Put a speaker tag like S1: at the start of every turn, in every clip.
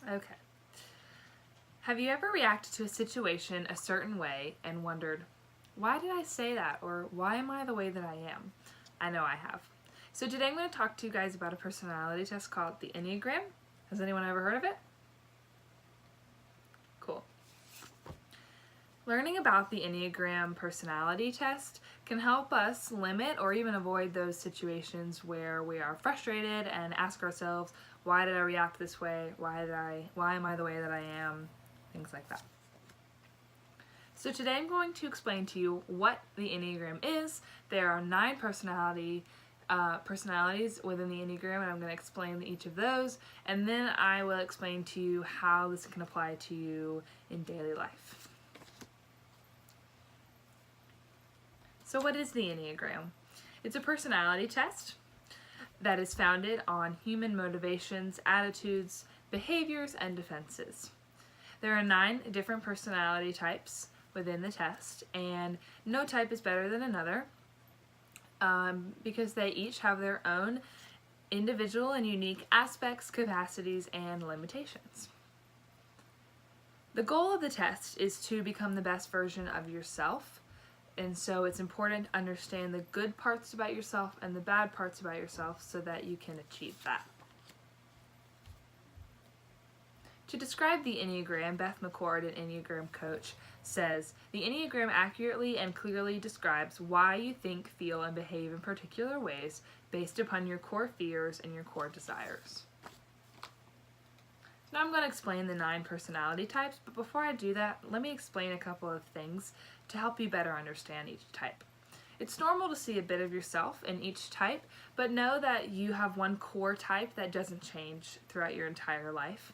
S1: Okay. Have you ever reacted to a situation a certain way and wondered, why did I say that? Or why am I the way that I am? I know I have. So today I'm going to talk to you guys about a personality test called the Enneagram. Has anyone ever heard of it? Cool. Learning about the Enneagram personality test can help us limit or even avoid those situations where we are frustrated and ask ourselves, why did I react this way? Why am I the way that I am? Things like that. So today I'm going to explain to you what the Enneagram is. There are 9 personalities within the Enneagram, and I'm going to explain each of those, and then I will explain to you how this can apply to you in daily life. So what is the Enneagram? It's a personality test that is founded on human motivations, attitudes, behaviors, and defenses. There are 9 different personality types within the test, and no type is better than another because they each have their own individual and unique aspects, capacities, and limitations. The goal of the test is to become the best version of yourself, and so it's important to understand the good parts about yourself and the bad parts about yourself so that you can achieve that. To describe the Enneagram, Beth McCord, an Enneagram coach, says, the Enneagram accurately and clearly describes why you think, feel, and behave in particular ways based upon your core fears and your core desires. Now I'm going to explain the 9 personality types, but before I do that, let me explain a couple of things to help you better understand each type. It's normal to see a bit of yourself in each type, but know that you have one core type that doesn't change throughout your entire life.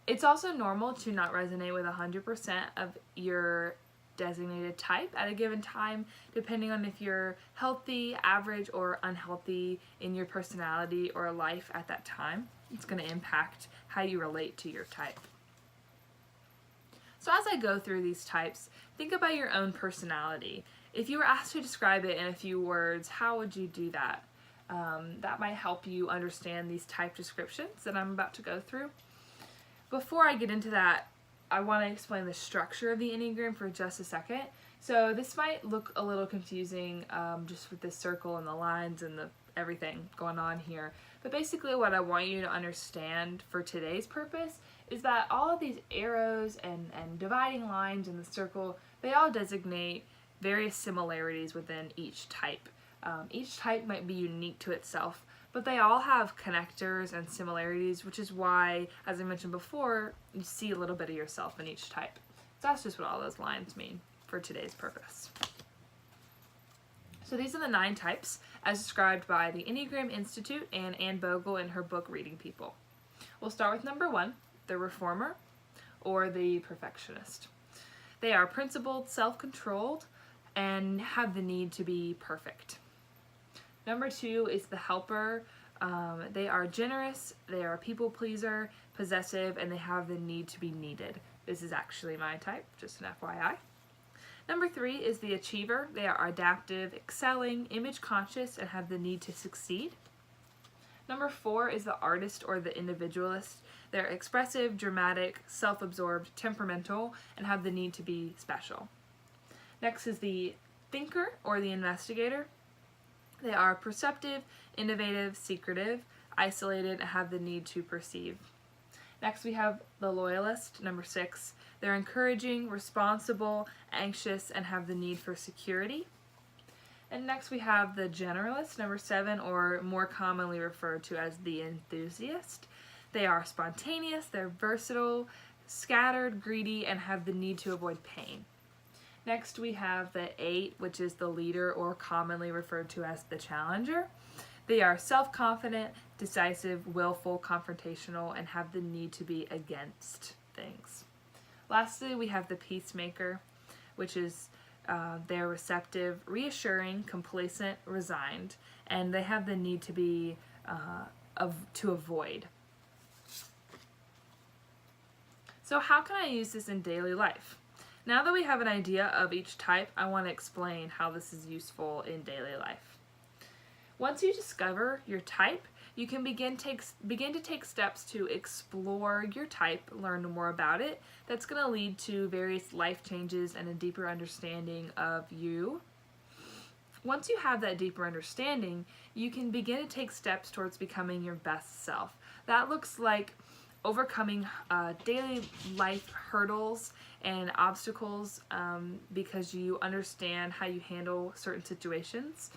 S1: It's also normal to not resonate with 100% of your designated type at a given time, depending on if you're healthy, average, or unhealthy in your personality or life at that time. It's going to impact how you relate to your type. So as I go through these types, think about your own personality. If you were asked to describe it in a few words, how would you do that? That might help you understand these type descriptions that I'm about to go through. Before I get into that, I want to explain the structure of the Enneagram for just a second. So this might look a little confusing just with this circle and the lines and everything going on here. But basically what I want you to understand for today's purpose is that all of these arrows and dividing lines in the circle, they all designate various similarities within each type. Each type might be unique to itself, but they all have connectors and similarities, which is why, as I mentioned before, you see a little bit of yourself in each type. So that's just what all those lines mean for today's purpose. So these are the 9 types as described by the Enneagram Institute and Anne Bogle in her book Reading People. We'll start with number 1, the reformer or the perfectionist. They are principled, self-controlled, and have the need to be perfect. Number 2 is the helper. They are generous, they are a people pleaser, possessive, and they have the need to be needed. This is actually my type, just an FYI. Number 3 is the achiever. They are adaptive, excelling, image conscious, and have the need to succeed. Number 4 is the artist or the individualist. They're expressive, dramatic, self-absorbed, temperamental, and have the need to be special. Next is the thinker or the investigator. They are perceptive, innovative, secretive, isolated, and have the need to perceive. Next we have the loyalist, number 6. They're encouraging, responsible, anxious, and have the need for security. And next we have the generalist, number 7, or more commonly referred to as the enthusiast. They are spontaneous, they're versatile, scattered, greedy, and have the need to avoid pain. Next we have the 8, which is the leader or commonly referred to as the challenger. They are self-confident, decisive, willful, confrontational, and have the need to be against things. Lastly, we have the peacemaker, which is they're receptive, reassuring, complacent, resigned, and they have the need to be to avoid. So how can I use this in daily life? Now that we have an idea of each type, I want to explain how this is useful in daily life. Once you discover your type, you can begin to take steps to explore your type, learn more about it. That's going to lead to various life changes and a deeper understanding of you. Once you have that deeper understanding, you can begin to take steps towards becoming your best self. That looks like overcoming daily life hurdles and obstacles because you understand how you handle certain situations,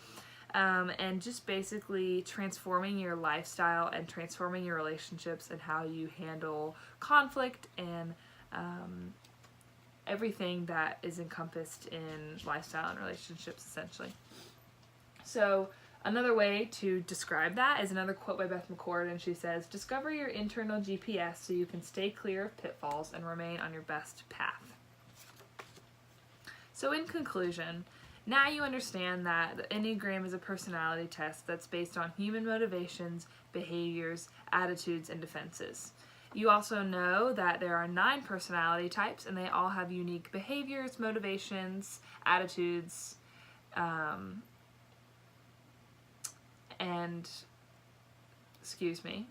S1: and just basically transforming your lifestyle and transforming your relationships and how you handle conflict and everything that is encompassed in lifestyle and relationships, essentially. So another way to describe that is another quote by Beth McCord, and she says, "Discover your internal GPS so you can stay clear of pitfalls and remain on your best path." So in conclusion, now you understand that the Enneagram is a personality test that's based on human motivations, behaviors, attitudes, and defenses. You also know that there are 9 personality types, and they all have unique behaviors, motivations, attitudes, and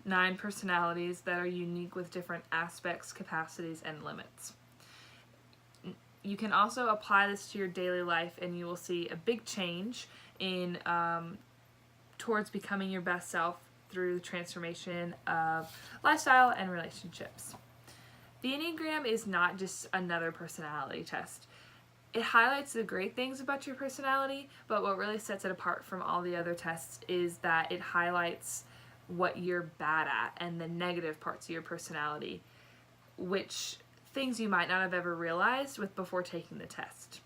S1: 9 personalities that are unique with different aspects, capacities, and limits. You can also apply this to your daily life, and you will see a big change in towards becoming your best self through the transformation of lifestyle and relationships. The Enneagram is not just another personality test. It highlights the great things about your personality, but what really sets it apart from all the other tests is that it highlights what you're bad at and the negative parts of your personality, which things you might not have ever realized before taking the test.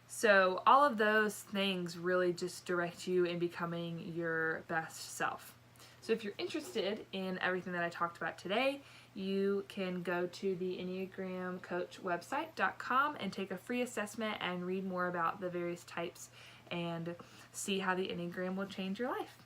S1: So all of those things really just direct you in becoming your best self. So if you're interested in everything that I talked about today, you can go to the EnneagramCoachWebsite.com and take a free assessment and read more about the various types and see how the Enneagram will change your life.